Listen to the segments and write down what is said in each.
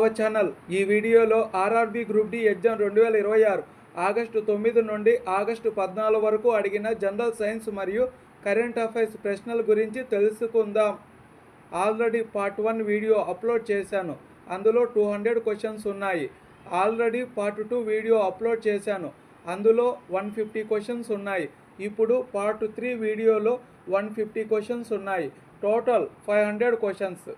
Hour channel. ఈ వీడియోలో RRB group D exam 2026 August 9 నుండి ఆగస్టు 14 వరకు అడిగిన జనరల్ సైన్స్ మరియు కరెంట్ అఫైర్స్ ప్రశ్నల గురించి తెలుసుకుందాం. ఆల్రెడీ పార్ట్ 1 వీడియో అప్లోడ్ చేశాను. అందులో 200 క్వశ్చన్స్ ఉన్నాయి. ఆల్రెడీ పార్ట్ 2 వీడియో అప్లోడ్ చేశాను. అందులో 150 క్వశ్చన్స్ ఉన్నాయి. ఇప్పుడు పార్ట్ 3 వీడియోలో 150 క్వశ్చన్స్ ఉన్నాయి. Total 500 questions.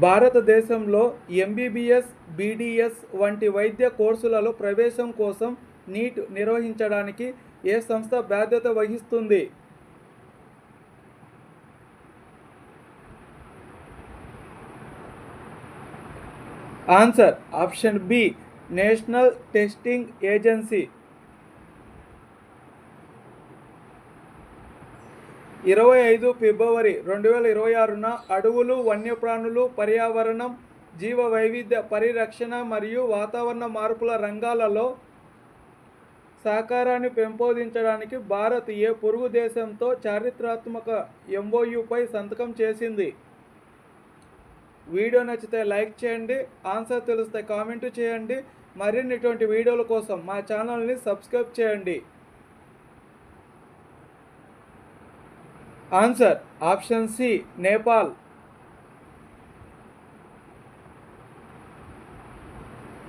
భారతదేశంలో ఎంబీబీఎస్, బీడీఎస్ వంటి వైద్య కోర్సులలో ప్రవేశం కోసం నీట్ నిర్వహించడానికి ఏ సంస్థ బాధ్యత వహిస్తుంది? Answer option B, national testing agency. 25 ఫిబ్రవరి 2026న అడవులు, వన్యప్రాణులు, పర్యావరణం, జీవ వైవిధ్య పరిరక్షణ మరియు వాతావరణ మార్పుల రంగాలలో సహకారాన్ని పెంపొందించడానికి భారత్ ఏ పొరుగు దేశంతో చారిత్రాత్మక ఎంఓయూపై సంతకం చేసింది? వీడియో నచ్చితే లైక్ చేయండి. ఆన్సర్ తెలిస్తే కామెంట్ చేయండి. మరిన్ని ఇటువంటి వీడియోల కోసం మా ఛానల్ని సబ్స్క్రైబ్ చేయండి. Answer option C, Nepal.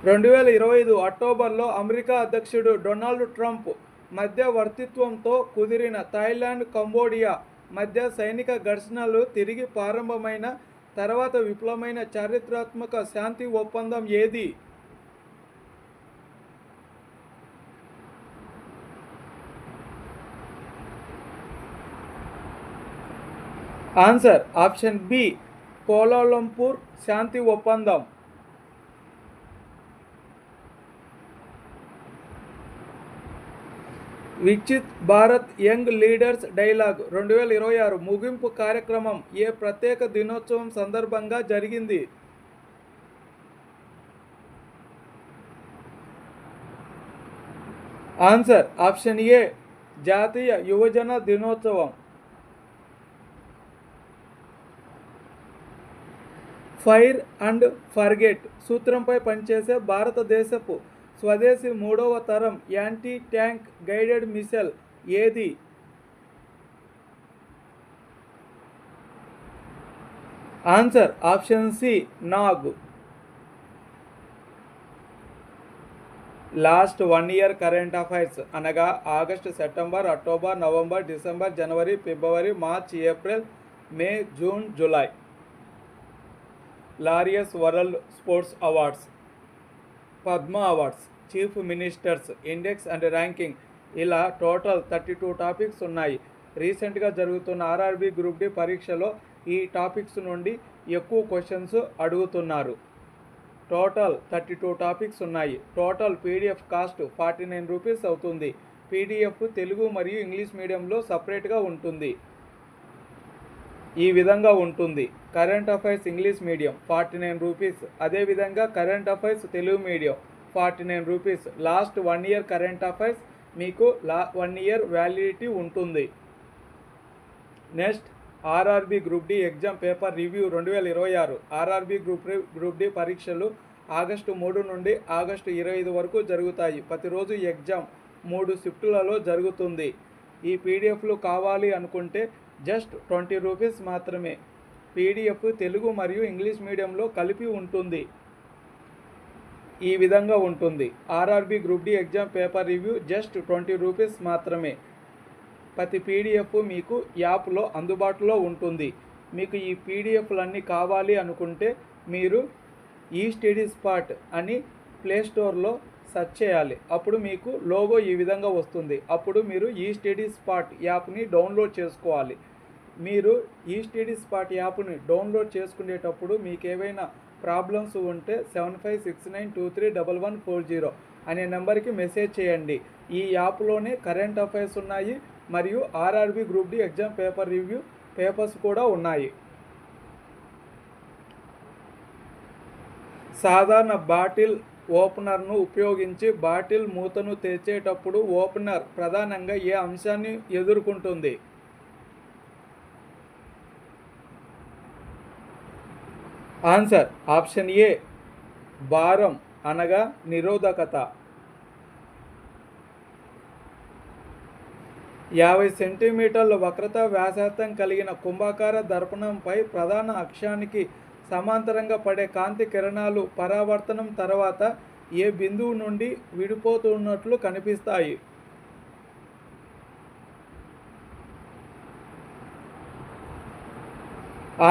2025 అక్టోబర్లో అమెరికా అధ్యక్షుడు డొనాల్డ్ ట్రంప్ మధ్యవర్తిత్వంతో కుదిరిన థాయిలాండ్, కంబోడియా మధ్య సైనిక ఘర్షణలు తిరిగి ప్రారంభమైన తర్వాత విఫలమైన చారిత్రాత్మక శాంతి ఒప్పందం ఏది? ఆన్సర్ ఆప్షన్ బి, కోలాలంపూర్ శాంతి ఒప్పందం. Viksit Bharat young leaders dialogue 2026 ముగింపు కార్యక్రమం ఏ ప్రత్యేక దినోత్సవం సందర్భంగా జరిగింది? ఆన్సర్ ఆప్షన్ ఏ, జాతీయ యువజన దినోత్సవం. ఫైర్ అండ్ ఫర్గెట్ సూత్రంపై పనిచేసే భారతదేశపు స్వదేశీ 3వ తరం యాంటీ ట్యాంక్ గైడెడ్ మిసైల్ ఏది? Answer option C, Nag. Last 1 year current affairs అనగా August, September, October, November, December, జనవరి, ఫిబ్రవరి, March, April, May, June, July. Laureus world sports awards, Padma awards, chief ministers index and ranking, ఇలా total 32 topics ఉన్నాయి. రీసెంట్గా జరుగుతున్న RRB group D పరీక్షలో ఈ topics నుండి ఎక్కువ క్వశ్చన్స్ అడుగుతున్నారు. టోటల్ 32 టాపిక్స్ ఉన్నాయి. టోటల్ పీడిఎఫ్ కాస్ట్ 49 రూపీస్ అవుతుంది. పీడిఎఫ్ తెలుగు మరియు ఇంగ్లీష్ మీడియంలో సపరేట్గా ఉంటుంది. ఈ విధంగా ఉంటుంది. Current affairs English medium 49 rupees. అదేవిధంగా current affairs Telugu medium 49 rupees. Last 1 year current affairs మీకు 1 ఇయర్ వ్యాలిడిటీ ఉంటుంది. Next RRB group D exam paper review 2026. RRB group D పరీక్షలు ఆగస్టు 3 నుండి ఆగస్టు 25 వరకు జరుగుతాయి. ప్రతిరోజు ఎగ్జామ్ 3 షిఫ్టులలో జరుగుతుంది. ఈ పీడిఎఫ్లు కావాలి అనుకుంటే జస్ట్ 20 రూపీస్ మాత్రమే. పీడిఎఫ్ తెలుగు మరియు ఇంగ్లీష్ మీడియంలో కలిపి ఉంటుంది. ఈ విధంగా ఉంటుంది. RRB group D exam paper review just 20 rupees మాత్రమే. ప్రతి పీడిఎఫ్ మీకు యాప్లో అందుబాటులో ఉంటుంది. మీకు ఈ పీడిఎఫ్లన్నీ కావాలి అనుకుంటే మీరు ఈ స్టడీ స్పాట్ అని ప్లేస్టోర్లో సెర్చ్ చేయాలి. అప్పుడు మీకు లోగో ఈ విధంగా వస్తుంది. అప్పుడు మీరు ఈ స్టడీ స్పాట్ యాప్ని డౌన్లోడ్ చేసుకోవాలి. మీరు ఈ స్టడీ స్పాట్ యాప్ని డౌన్లోడ్ చేసుకునేటప్పుడు మీకు ఏవైనా ప్రాబ్లమ్స్ ఉంటే 7569231140 అనే నెంబర్కి మెసేజ్ చేయండి. ఈ యాప్లోనే కరెంట్ అఫైర్స్ ఉన్నాయి మరియు RRB group D exam paper review papers కూడా ఉన్నాయి. సాధారణ బాటిల్ ఓపెనర్ను ఉపయోగించి బాటిల్ మూతను తెరిచేటప్పుడు ఓపెనర్ ప్రధానంగా ఏ అంశాన్ని ఎదుర్కొంటుంది? ఆన్సర్ ఆప్షన్ ఏ భారం అనగా నిరోధకత. 50 సెంటీమీటర్ల వక్రత వ్యాసార్థం కలిగిన కుంభాకార దర్పణంపై ప్రధాన అక్షానికి సమాంతరంగా పడే కాంతి కిరణాలు పరావర్తనం తర్వాత ఏ బిందువు నుండి విడిపోతున్నట్లు కనిపిస్తాయి?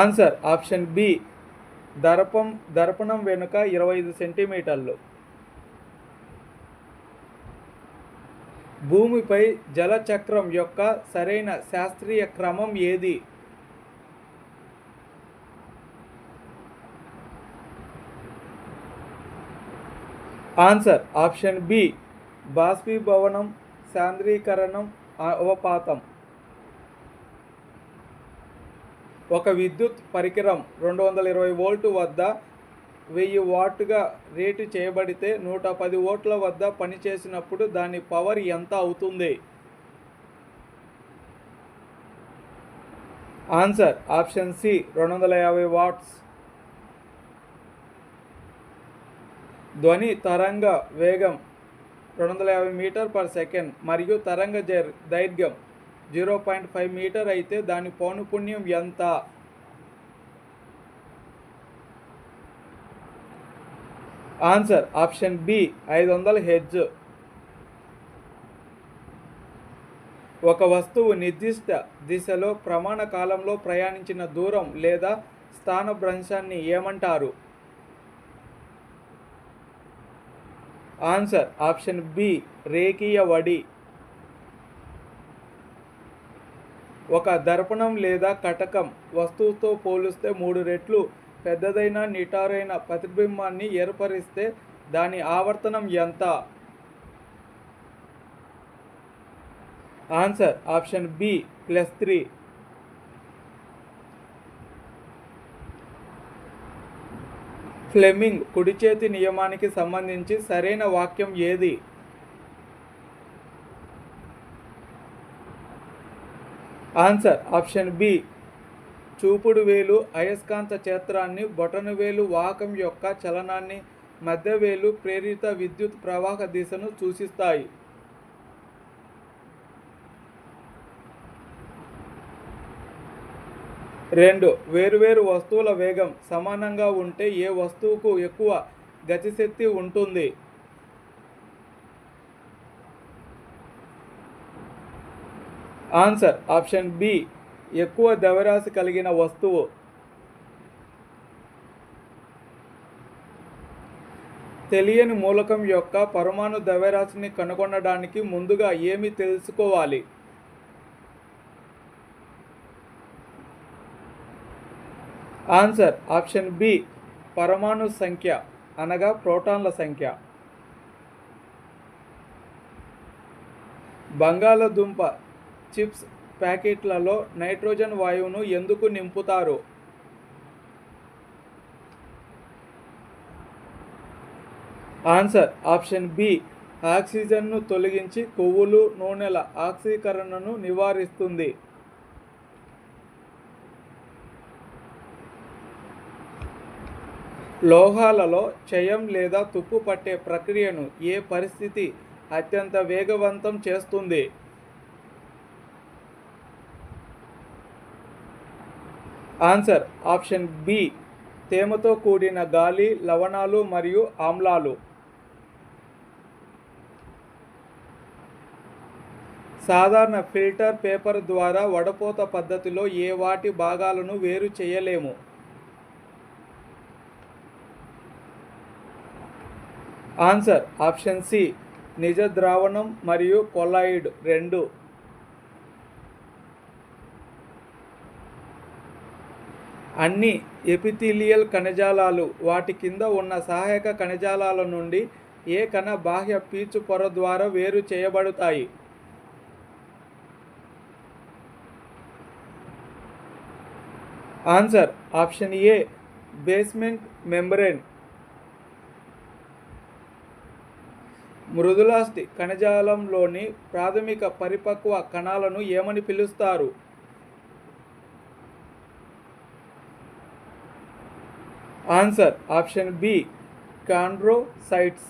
ఆన్సర్ ఆప్షన్ బి దర్పణం వెనుక 25 సెంటీమీటర్లు. భూమిపై జలచక్రం యొక్క సరైన శాస్త్రీయ క్రమం ఏది? ఆన్సర్ ఆప్షన్ బి బాష్పీభవనం, సాంద్రీకరణం, అవపాతం. ఒక విద్యుత్ పరికరం 220 వోల్ట్ వద్ద 1000 వాట్గా రేటు చేయబడితే 110 వోల్ట్ల వద్ద పనిచేసినప్పుడు దాని పవర్ ఎంత అవుతుంది? Answer option C 250 watts. ధ్వని తరంగ వేగం 250 మీటర్ పర్ సెకండ్ మరియు తరంగ దైర్ఘ్యం 0.5 మీటర్ అయితే దాని పౌనఃపున్యం ఎంత? Answer option B 500 hertz. ఒక వస్తువు నిర్దిష్ట దిశలో ప్రమాణ కాలంలో ప్రయాణించిన దూరం లేదా స్థానభ్రంశాన్ని ఏమంటారు? ఆన్సర్ ఆప్షన్ బి రేఖీయ వడి. ఒక దర్పణం లేదా కటకం వస్తువుతో పోలిస్తే 3 రెట్లు పెద్దదైన నిటారైన ప్రతిబింబాన్ని ఏర్పరిస్తే దాని ఆవర్తనం ఎంత? Answer option B +3. ఫ్లెమింగ్ కుడి చేతి నియమానికి సంబంధించి సరైన వాక్యం ఏది? ఆన్సర్ ఆప్షన్ బి చూపుడు వేలు అయస్కాంత క్షేత్రాన్ని, బొటనవేలు వాహకం యొక్క చలనాన్ని, మధ్యవేలు ప్రేరిత విద్యుత్ ప్రవాహ దిశను సూచిస్తాయి. 2 వేరువేరు వస్తువుల వేగం సమానంగా ఉంటే ఏ వస్తువుకు ఎక్కువ గతిశక్తి ఉంటుంది? ఆన్సర్ ఆప్షన్ బి ఎక్కువ ద్రవ్యరాశి కలిగిన వస్తువు. తెలియని మూలకం యొక్క పరమాణు ద్రవ్యరాశిని కనుగొనడానికి ముందుగా ఏమి తెలుసుకోవాలి? ఆన్సర్ ఆప్షన్ బి పరమాణు సంఖ్య అనగా ప్రోటాన్ల సంఖ్య. బంగాళదుంప చిప్స్ ప్యాకెట్లలో నైట్రోజన్ వాయువును ఎందుకు నింపుతారు? ఆన్సర్ ఆప్షన్ బి ఆక్సిజన్ను తొలగించి కొవ్వులు, నూనెల ఆక్సీకరణను నివారిస్తుంది. లోహాలలో క్షయం లేదా తుప్పు పట్టే ప్రక్రియను ఏ పరిస్థితి అత్యంత వేగవంతం చేస్తుంది? ఆన్సర్ ఆప్షన్ బి తేమతో కూడిన గాలి, లవణాలు మరియు ఆమ్లాలు. సాధారణ ఫిల్టర్ పేపర్ ద్వారా వడపోత పద్ధతిలో ఏ వాటి భాగాలను వేరు చేయలేము? ఆన్సర్ ఆప్షన్ సి నిజ ద్రావణం మరియు కొలాయిడ్ 2. అన్ని ఎపిథీలియల్ కణజాలాలు వాటి కింద ఉన్న సహాయక కణజాలాల నుండి ఏ కణ బాహ్య పీచు పొర ద్వారా వేరు చేయబడతాయి? Answer option A basement membrane. మృదులాస్థి కణజాలంలోని ప్రాథమిక పరిపక్వ కణాలను ఏమని పిలుస్తారు? Answer option B chondrocytes.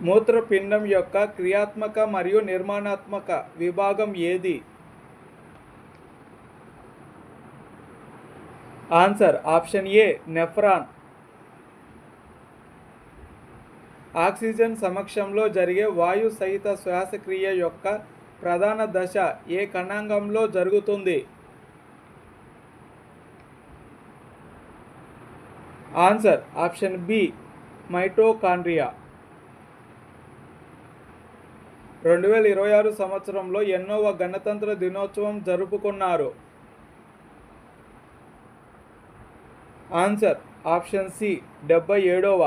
మూత్రపిండం యొక్క క్రియాత్మక మరియు నిర్మాణాత్మక విభాగం ఏది? Answer option A nephron. Oxygen సమక్షంలో జరిగే వాయు సహిత శ్వాసక్రియ యొక్క ప్రధాన దశ ఏ కణాంగంలో జరుగుతుంది? Answer option B mitochondria. 2026 సంవత్సరంలో ఎన్నోవ గణతంత్ర దినోత్సవం జరుపుకున్నారు? ఆన్సర్ ఆప్షన్ సి 77వ.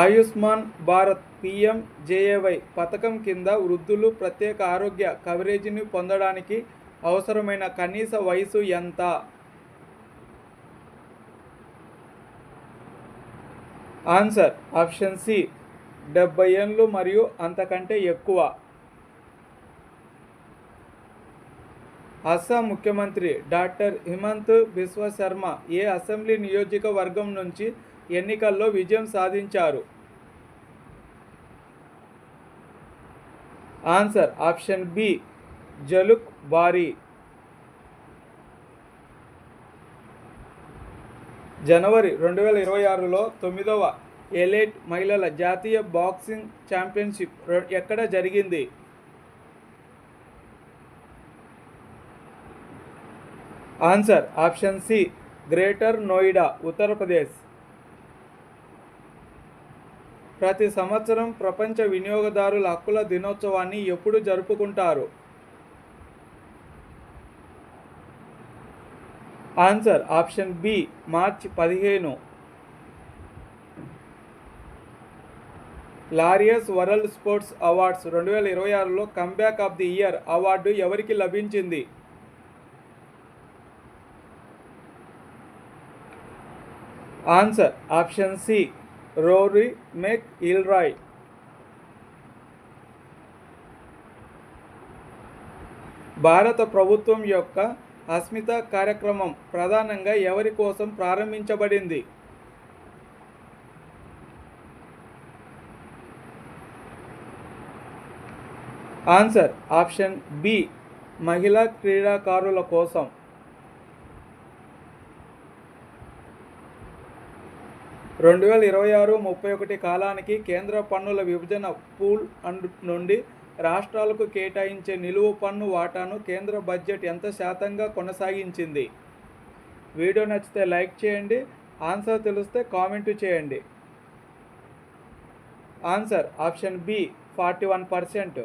ఆయుష్మాన్ భారత్ PMJAY పథకం కింద వృద్ధులు ప్రత్యేక ఆరోగ్య కవరేజీని పొందడానికి అవసరమైన కనీస వయసు ఎంత? ఆన్సర్ ఆప్షన్ సి 70 ఏళ్ళు మరియు అంతకంటే ఎక్కువ. అస్సాం ముఖ్యమంత్రి డాక్టర్ హిమంత్ బిశ్వ శర్మ ఏ అసెంబ్లీ నియోజకవర్గం నుంచి ఎన్నికల్లో విజయం సాధించారు? ఆన్సర్ ఆప్షన్ బి జలుక్ బారీ. జనవరి 2026లో 9వ ఎలైట్ మహిళల జాతీయ బాక్సింగ్ ఛాంపియన్షిప్ ఎక్కడ జరిగింది? Answer option C greater Noida, Uttar Pradesh. ప్రతి సంవత్సరం ప్రపంచ వినియోగదారుల హక్కుల దినోత్సవాన్ని ఎప్పుడు జరుపుకుంటారు? ఆన్సర్ ఆప్షన్ బి మార్చి 15. లారియస్ వరల్డ్ స్పోర్ట్స్ అవార్డ్స్ 2026లో comeback of the year award ఎవరికి లభించింది? Answer option C Rory McIlroy. భారత ప్రభుత్వం యొక్క అస్మిత కార్యక్రమం ప్రధానంగా ఎవరి కోసం ప్రారంభించబడింది? ఆన్సర్ ఆప్షన్ బి మహిళా క్రీడాకారుల కోసం. 2026-31 కాలానికి కేంద్ర పన్నుల విభజన పూల్ నుండి రాష్ట్రాలకు కేటాయించే నిలువు పన్ను వాటాను కేంద్ర బడ్జెట్ ఎంత శాతంగా కొనసాగించింది? వీడియో నచ్చితే లైక్ చేయండి. ఆన్సర్ తెలిస్తే కామెంట్ చేయండి. Answer option B 41%.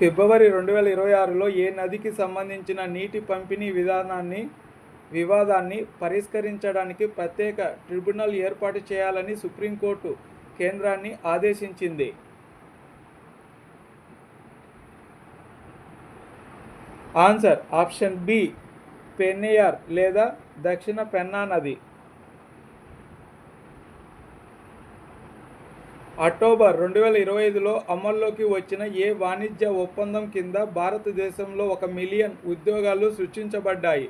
ఫిబ్రవరి 2026లో ఏ నదికి సంబంధించిన నీటి పంపిణీ వివాదాన్ని పరిష్కరించడానికి ప్రత్యేక ట్రిబ్యునల్ ఏర్పాటు చేయాలని సుప్రీంకోర్టు కేంద్రాన్ని ఆదేశించింది? ఆన్సర్ ఆప్షన్ బి పెన్నయార్ లేదా దక్షిణ పెన్నా నది. అక్టోబర్ 2025లో అమల్లోకి వచ్చిన ఏ వాణిజ్య ఒప్పందం కింద భారతదేశంలో 1 మిలియన్ ఉద్యోగాలు సృష్టించబడ్డాయి?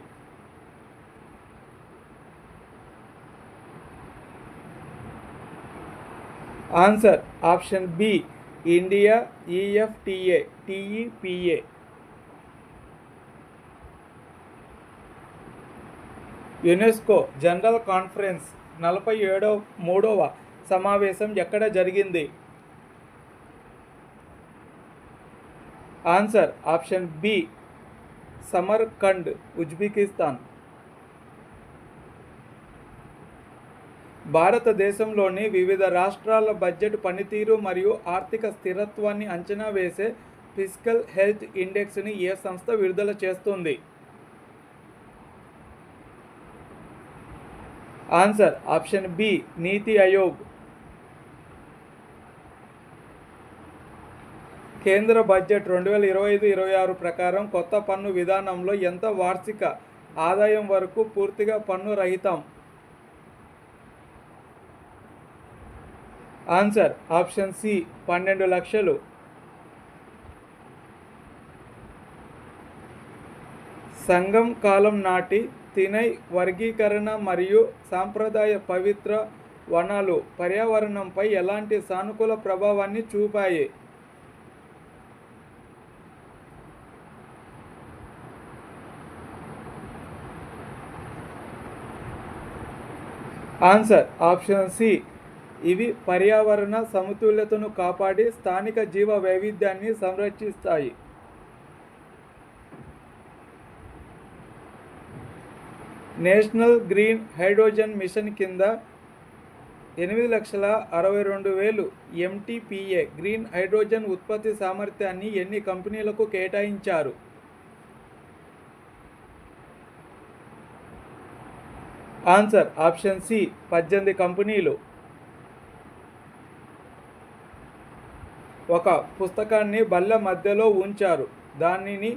Answer option B India EFTA TEPA. UNESCO general conference 43వ సమావేశం ఎక్కడ జరిగింది? Answer option B Samarkand, Uzbekistan. భారతదేశంలోని వివిధ రాష్ట్రాల బడ్జెట్ పనితీరు మరియు ఆర్థిక స్థిరత్వాన్ని అంచనా వేసే ఫిస్కల్ హెల్త్ ఇండెక్స్ని ఏ సంస్థ విడుదల చేస్తుంది? ఆన్సర్ ఆప్షన్ బి నీతి ఆయోగ్. కేంద్ర బడ్జెట్ 2025-26 ప్రకారం కొత్త పన్ను విధానంలో ఎంత వార్షిక ఆదాయం వరకు పూర్తిగా పన్ను రహితం? ఆన్సర్ ఆప్షన్ సి 12 లక్షలు. సంగం కాలం నాటి తినై వర్గీకరణ మరియు సాంప్రదాయ పవిత్ర వనాలు పర్యావరణంపై ఎలాంటి సానుకూల ప్రభావాన్ని చూపాయి? ఆన్సర్ ఆప్షన్ సి, ఇవి పర్యావరణ సమతుల్యతను కాపాడి స్థానిక జీవ వైవిధ్యాన్ని సంరక్షిస్తాయి. నేషనల్ గ్రీన్ హైడ్రోజన్ మిషన్ కింద 8,62,000 MTPA గ్రీన్ హైడ్రోజన్ ఉత్పత్తి సామర్థ్యాన్ని ఎన్ని కంపెనీలకు కేటాయించారు? ఆన్సర్ ఆప్షన్ సి 18 కంపెనీలు. ఒక పుస్తకాన్ని బల్ల మధ్యలో ఉంచారు, దానిని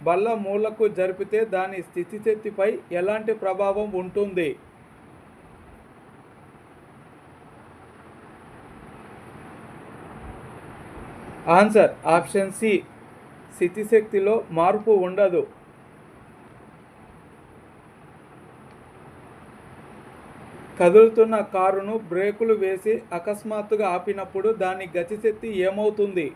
బల్ల మూలకు జరిపితే దాని స్థితిశక్తిపై ఎలాంటి ప్రభావం ఉంటుంది? ఆన్సర్ ఆప్షన్ సి, స్థితిశక్తిలో మార్పు ఉండదు. కదులుతున్న కారును బ్రేకులు వేసి అకస్మాత్తుగా ఆపినప్పుడు దాని గతిశక్తి ఏమవుతుంది?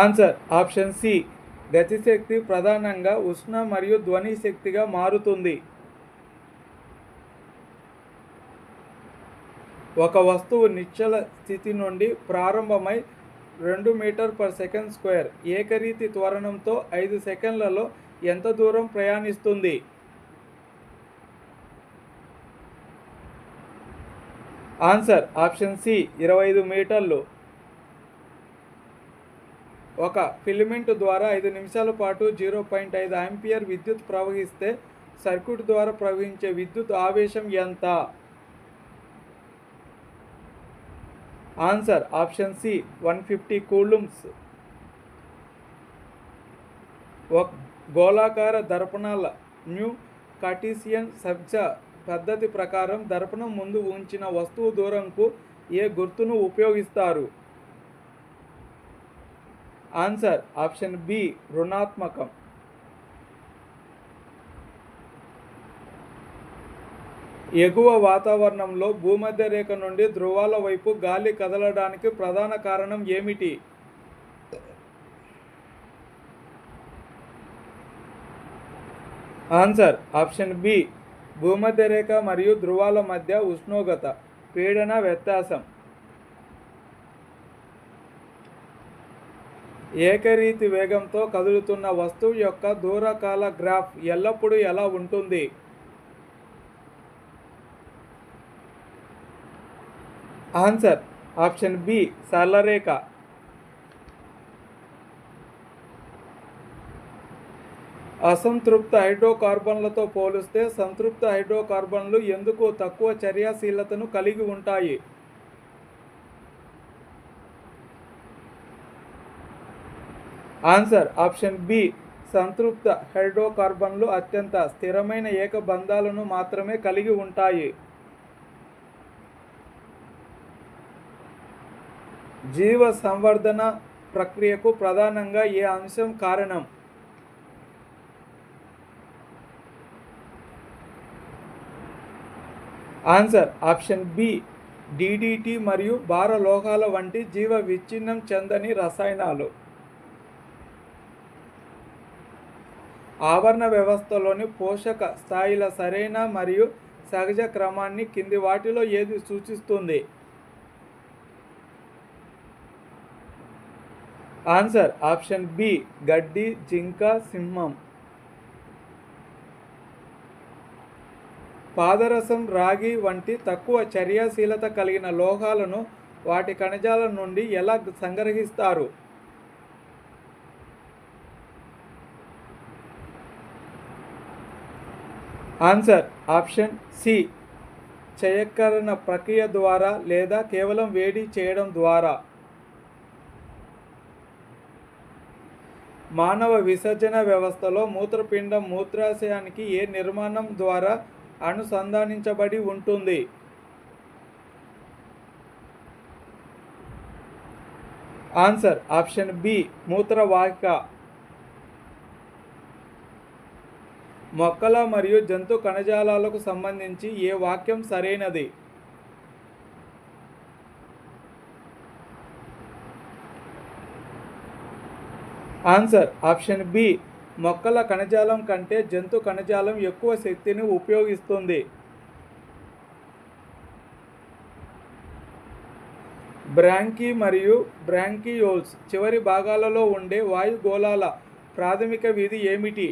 ఆన్సర్ ఆప్షన్ సి, గతిశక్తి ప్రధానంగా ఉష్ణ మరియు ధ్వని శక్తిగా మారుతుంది. ఒక వస్తువు నిశ్చల స్థితి నుండి ప్రారంభమై 2 మీటర్/సెకండ్ స్క్వేర్ ఏకరీతి త్వరణంతో 5 సెకండ్లలో ఎంత దూరం ప్రయాణిస్తుంది? ఆన్సర్ ఆప్షన్ సి 25 మీటర్లు. ఒక ఫిలమెంట్ ద్వారా 5 నిమిషాల పాటు 0.5 ఆంపియర్ విద్యుత్ ప్రవహిస్తే సర్క్యూట్ ద్వారా ప్రవహించే విద్యుత్ ఆవేశం ఎంత? Answer option C 150 coulombs. ఒక గోళాకార దర్పణాల న్యూ కార్టీసియన్ సబ్జ పద్ధతి ప్రకారం దర్పణం ముందు ఉంచిన వస్తువు దూరంకు ఏ గుర్తును ఉపయోగిస్తారు? ఆన్సర్ ఆప్షన్ బి రుణాత్మకం. ఎగువ వాతావరణంలో భూమధ్య రేఖ నుండి ధ్రువాల వైపు గాలి కదలడానికి ప్రధాన కారణం ఏమిటి? ఆన్సర్ ఆప్షన్ బి భూమధ్య రేఖ మరియు ధ్రువాల మధ్య ఉష్ణోగ్రత పీడన వ్యత్యాసం. ఏకరీతి వేగంతో కదులుతున్న వస్తువు యొక్క దూరకాల గ్రాఫ్ ఎల్లప్పుడూ ఎలా ఉంటుంది? ఆన్సర్ ఆప్షన్ బి సరళరేఖ. అసంతృప్త హైడ్రోకార్బన్లతో పోలిస్తే సంతృప్త హైడ్రోకార్బన్లు ఎందుకు తక్కువ చర్యాశీలతను కలిగి ఉంటాయి? ఆన్సర్ ఆప్షన్ బి సంతృప్త హైడ్రోకార్బన్లు అత్యంత స్థిరమైన ఏక బంధాలను మాత్రమే కలిగి ఉంటాయి. జీవ సంవర్ధన ప్రక్రియకు ప్రధానంగా ఏ అంశం కారణం? ఆన్సర్ ఆప్షన్ బి డిడిటి మరియు భార లోహాల వంటి జీవ విచ్ఛిన్నం చెందని రసాయనాలు. ఆవరణ వ్యవస్థలోని పోషక స్థాయిల సరైన మరియు సహజ క్రమాన్ని కింది వాటిలో ఏది సూచిస్తుంది? ఆన్సర్ ఆప్షన్ బి గడ్డి, జింక, సింహం. పాదరసం, రాగి వంటి తక్కువ చర్యాశీలత కలిగిన లోహాలను వాటి కణజాల నుండి ఎలా సంగ్రహిస్తారు? ఆన్సర్ ఆప్షన్ సి క్షయకరణ ప్రక్రియ ద్వారా లేదా కేవలం వేడి చేయడం ద్వారా. మానవ విసర్జన వ్యవస్థలో మూత్రపిండం మూత్రాశయానికి ఏ నిర్మాణం ద్వారా అనుసంధానించబడి ఉంటుంది? ఆన్సర్ ఆప్షన్ బి మూత్రవాహిక. మొక్కల మరియు జంతు కణజాలాలకు సంబంధించి ఏ వాక్యం సరైనది? ఆన్సర్ ఆప్షన్ బి మొక్కల కణజాలం కంటే జంతు కణజాలం ఎక్కువ శక్తిని ఉపయోగిస్తుంది. బ్రాంకీ మరియు బ్రాంకియోల్స్ చివరి భాగాలలో ఉండే వాయుగోళాల ప్రాథమిక విధి ఏమిటి?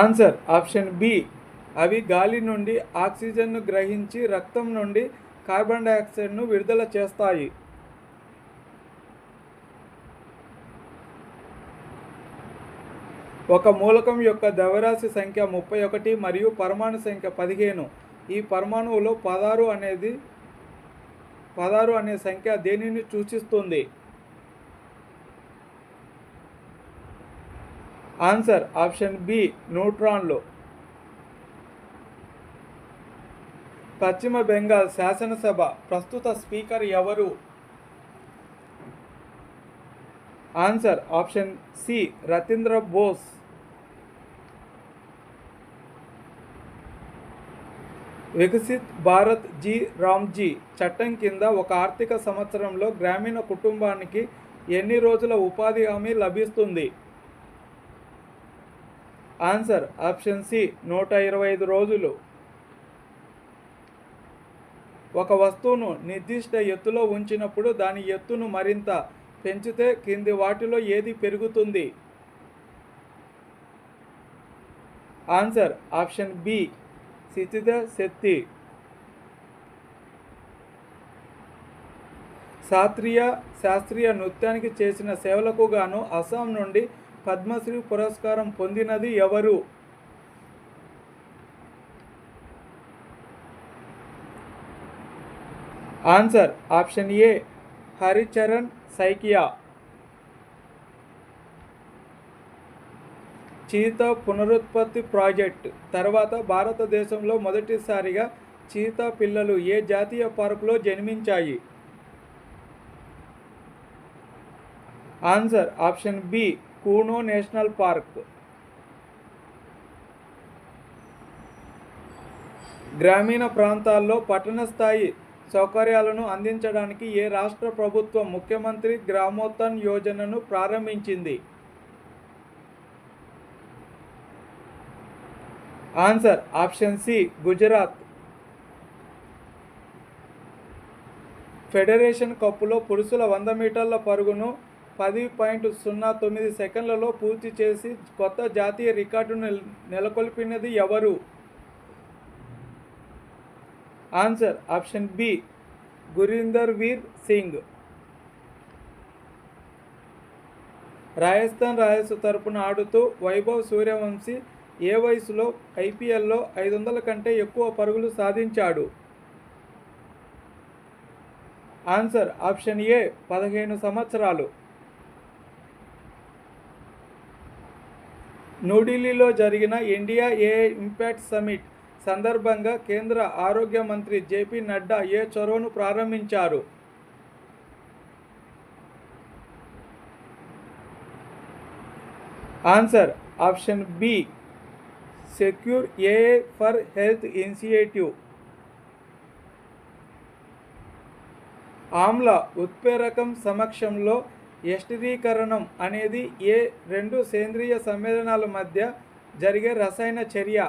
ఆన్సర్ ఆప్షన్ బి అవి గాలి నుండి ఆక్సిజన్ను గ్రహించి రక్తం నుండి కార్బన్ డయాక్సైడ్ను విడుదల చేస్తాయి. ఒక మూలకం యొక్క ద్రవ్యరాశి సంఖ్య 31 మరియు పరమాణు సంఖ్య 15. ఈ పరమాణువులో 16 అనే సంఖ్య దేనిని సూచిస్తుంది? ఆన్సర్ ఆప్షన్ బి న్యూట్రాన్లు. పశ్చిమ బెంగాల్ శాసనసభ ప్రస్తుత స్పీకర్ ఎవరు? Answer option C Rathindra Bose. Viksit Bharat G RAM G చట్టం కింద ఒక ఆర్థిక సంవత్సరంలో గ్రామీణ కుటుంబానికి ఎన్ని రోజుల ఉపాధి హామీ లభిస్తుంది? ఆన్సర్ ఆప్షన్ సి 125 రోజులు. ఒక వస్తువును నిర్దిష్ట ఎత్తులో ఉంచినప్పుడు దాని ఎత్తును మరింత పెంచితే కింది వాటిలో ఏది పెరుగుతుంది? ఆన్సర్ ఆప్షన్ బి స్థితిజ శక్తి. శాస్త్రీయ నృత్యానికి చేసిన సేవలకు గాను అస్సాం నుండి పద్మశ్రీ పురస్కారం పొందినది ఎవరు? Answer option A Haricharan Saikia. Cheetah పునరుత్పత్తి ప్రాజెక్ట్ తర్వాత భారతదేశంలో మొదటిసారిగా చీతా పిల్లలు ఏ జాతీయ పార్కులో జన్మించాయి? Answer option B Kuno national park. గ్రామీణ ప్రాంతాల్లో పట్టణ స్థాయి సౌకర్యాలను అందించడానికి ఏ రాష్ట్ర ప్రభుత్వం ముఖ్యమంత్రి గ్రామోత్థాన్ యోజనను ప్రారంభించింది? Answer option C Gujarat. Federation కప్పులో పురుషుల 100 మీటర్ల పరుగును 10.09 సెకండ్లలో పూర్తి చేసి కొత్త జాతీయ రికార్డును నెలకొల్పినది ఎవరు? ఆన్సర్ ఆప్షన్ బి గురీందర్ వీర్ సింగ్. రాజస్థాన్ రాయల్స్ తరపున ఆడుతూ వైభవ్ సూర్యవంశీ ఏ వయసులో ఐపీఎల్లో 500 కంటే ఎక్కువ పరుగులు సాధించాడు? ఆన్సర్ ఆప్షన్ ఏ 15 సంవత్సరాలు. న్యూఢిల్లీలో జరిగిన ఇండియా ఏఐ ఇంపాక్ట్ సమిట్ సందర్భంగా కేంద్ర ఆరోగ్య మంత్రి జేపీ నడ్డా ఏ చొరవను ప్రారంభించారు? Answer option B secure AI for health initiative. ఆమ్ల ఉత్ప్రేరకం సమక్షంలో ఎస్టరీకరణం అనేది ఏ 2 సేంద్రియ సమ్మేళనాల మధ్య జరిగే రసాయన చర్య?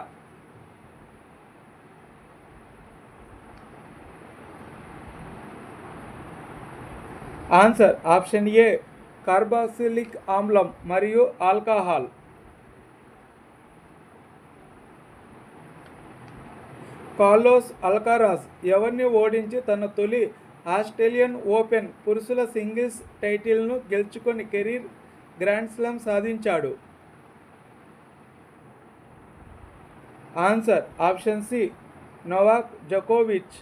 ఆన్సర్ ఆప్షన్ ఏ కార్బాక్సిలిక్ ఆమ్లం మరియు ఆల్కహాల్. కార్లోస్ అల్కారాజ్ ఎవరిని ఓడించి తన తొలి ఆస్ట్రేలియన్ ఓపెన్ పురుషుల సింగిల్స్ టైటిల్ను గెలుచుకొని కెరీర్ గ్రాండ్ స్లామ్ సాధించాడు? ఆన్సర్ ఆప్షన్ సి నోవాక్ జోకోవిచ్.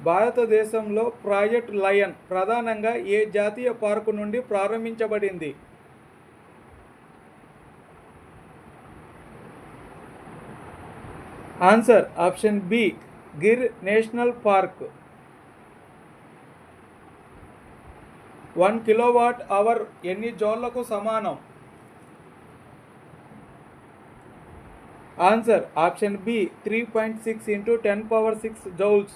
భారతదేశంలో ప్రాజెక్ట్ లయన్ ప్రధానంగా ఏ జాతీయ పార్కు నుండి ప్రారంభించబడింది? Answer option B Gir national park. 1 kilowatt hour ఎన్ని జౌల్లకు సమానం? Answer option B 3.6 × 10⁶ joules.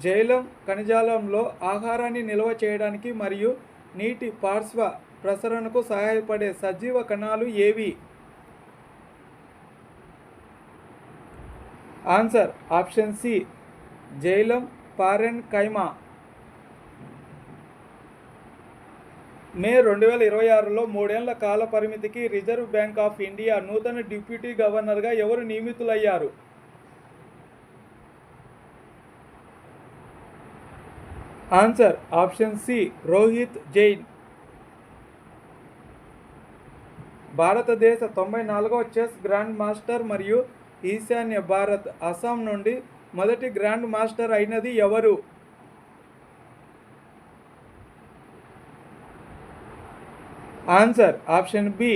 Xylem ఖనిజాలంలో ఆహారాన్ని నిల్వ చేయడానికి మరియు నీటి పార్శ్వ ప్రసరణకు సహాయపడే సజీవ కణాలు ఏవి? Answer option C xylem parenchyma. May 2026లో 3 ఏళ్ల కాల పరిమితికి రిజర్వ్ బ్యాంక్ ఆఫ్ ఇండియా నూతన డిప్యూటీ గవర్నర్గా ఎవరు నియమితులయ్యారు? Answer option C Rohit Jain. భారతదేశ 94వ చెస్ గ్రాండ్ మాస్టర్ మరియు ఈశాన్య భారత్ అస్సాం నుండి మొదటి గ్రాండ్ మాస్టర్ అయినది ఎవరు? ఆన్సర్ ఆప్షన్ బి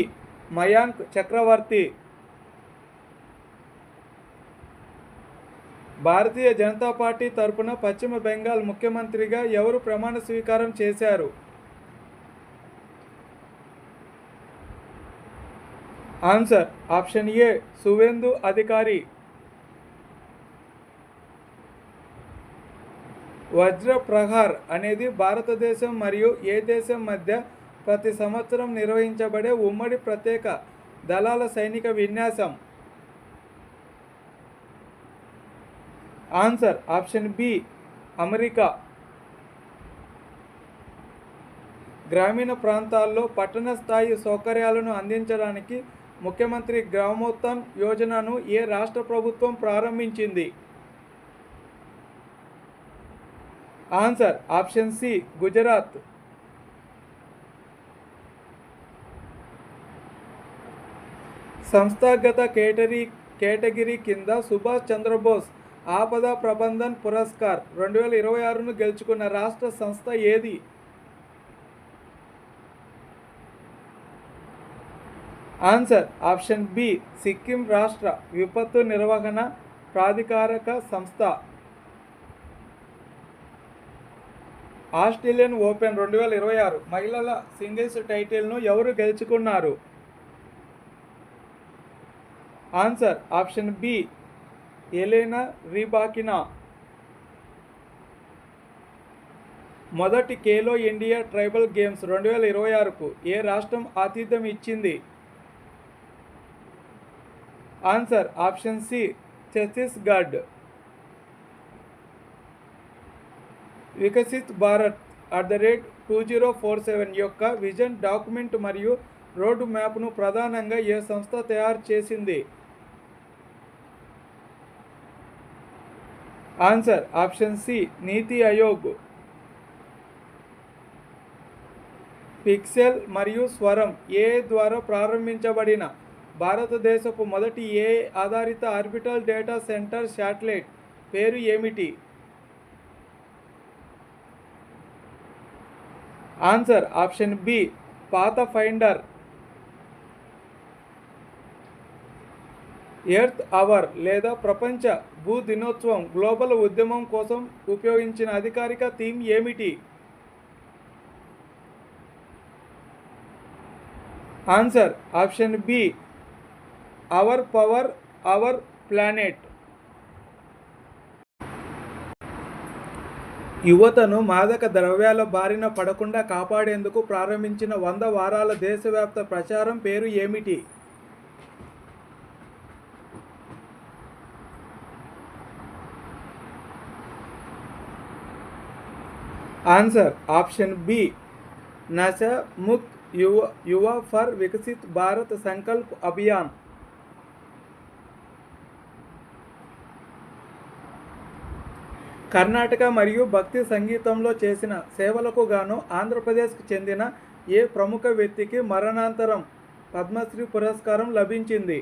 మయాంక్ చక్రవర్తి. భారతీయ జనతా పార్టీ తరపున పశ్చిమ బెంగాల్ ముఖ్యమంత్రిగా ఎవరు ప్రమాణ స్వీకారం చేశారు? ఆన్సర్ ఆప్షన్ ఏ సువేందు అధికారి. వజ్ర ప్రహార్ అనేది భారతదేశం మరియు ఏ దేశం మధ్య ప్రతి సంవత్సరం నిర్వహించబడే ఉమ్మడి ప్రత్యేక దళాల సైనిక విన్యాసం? Answer option B America. గ్రామీణ ప్రాంతాల్లో పట్టణ స్థాయి సౌకర్యాలను అందించడానికి ముఖ్యమంత్రి గ్రామోత్థాన్ యోజనను ఏ రాష్ట్ర ప్రభుత్వం ప్రారంభించింది? Answer option C Gujarat. సంస్థాగత కేటగిరీ కింద సుభాష్ చంద్రబోస్ ఆపద ప్రబంధన్ పురస్కార్ 2026ను గెలుచుకున్న రాష్ట్ర సంస్థ ఏది? ఆన్సర్ ఆప్షన్ బి సిక్కిం రాష్ట్ర విపత్తు నిర్వహణ ప్రాధికారక సంస్థ. ఆస్ట్రేలియన్ ఓపెన్ 2026 మహిళల సింగిల్స్ టైటిల్ను ఎవరు గెలుచుకున్నారు? Answer option B Elena Rybakina. మొదటి ఖేలో ఇండియా ట్రైబల్ గేమ్స్ 2026కు ఏ రాష్ట్రం ఆతిథ్యం ఇచ్చింది? Answer option C Chhattisgarh. Viksit Bharat @2047 యొక్క విజన్ డాక్యుమెంట్ మరియు రోడ్ మ్యాప్ను ప్రధానంగా ఏ సంస్థ తయారు చేసింది? ఆన్సర్ ఆప్షన్ సి నీతి ఆయోగ్. పిక్సెల్ మరియు స్వరం ఏఐ ద్వారా ప్రారంభించబడిన భారతదేశపు మొదటి ఏఐ ఆధారిత ఆర్బిటల్ డేటా సెంటర్ శాటిలైట్ పేరు ఏమిటి? Answer option B pathfinder. Earth hour లేదా ప్రపంచ భూ దినోత్సవం గ్లోబల్ ఉద్యమం కోసం ఉపయోగించిన అధికారిక థీమ్ ఏమిటి? Answer option be our power our planet. యువతను మాదక ద్రవ్యాల బారిన పడకుండా కాపాడేందుకు ప్రారంభించిన 100 వారాల దేశవ్యాప్త ప్రచారం పేరు ఏమిటి? Answer option B Nasha Mukt యువ ఫర్ వికసిత్ భారత్ సంకల్ప్ అభియాన్. కర్ణాటక మరియు భక్తి సంగీతంలో చేసిన సేవలకు గాను ఆంధ్రప్రదేశ్కు చెందిన ఏ ప్రముఖ వ్యక్తికి మరణాంతరం పద్మశ్రీ పురస్కారం లభించింది?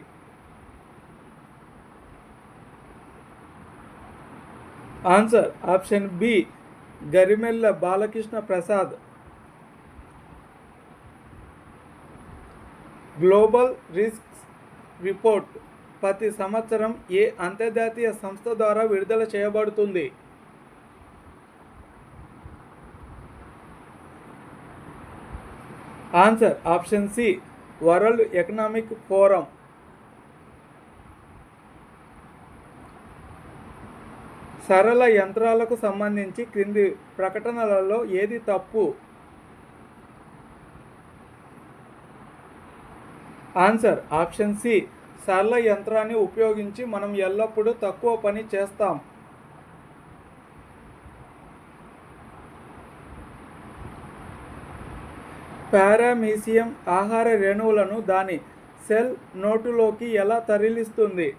Answer option B Garimella Balakrishna Prasad. Global risks report ప్రతి సంవత్సరం ఏ అంతర్జాతీయ సంస్థ ద్వారా విడుదల చేయబడుతుంది? Answer option C world economic forum. సరళ యంత్రాలకు సంబంధించి క్రింది ప్రకటనలలో ఏది తప్పు? ఆన్సర్ ఆప్షన్ సి సరళ యంత్రాన్ని ఉపయోగించి మనం ఎల్లప్పుడూ తక్కువ పని చేస్తాం. పారామీసియం ఆహార రేణువులను దాని సెల్ నోటులోకి ఎలా తరలిస్తుంది?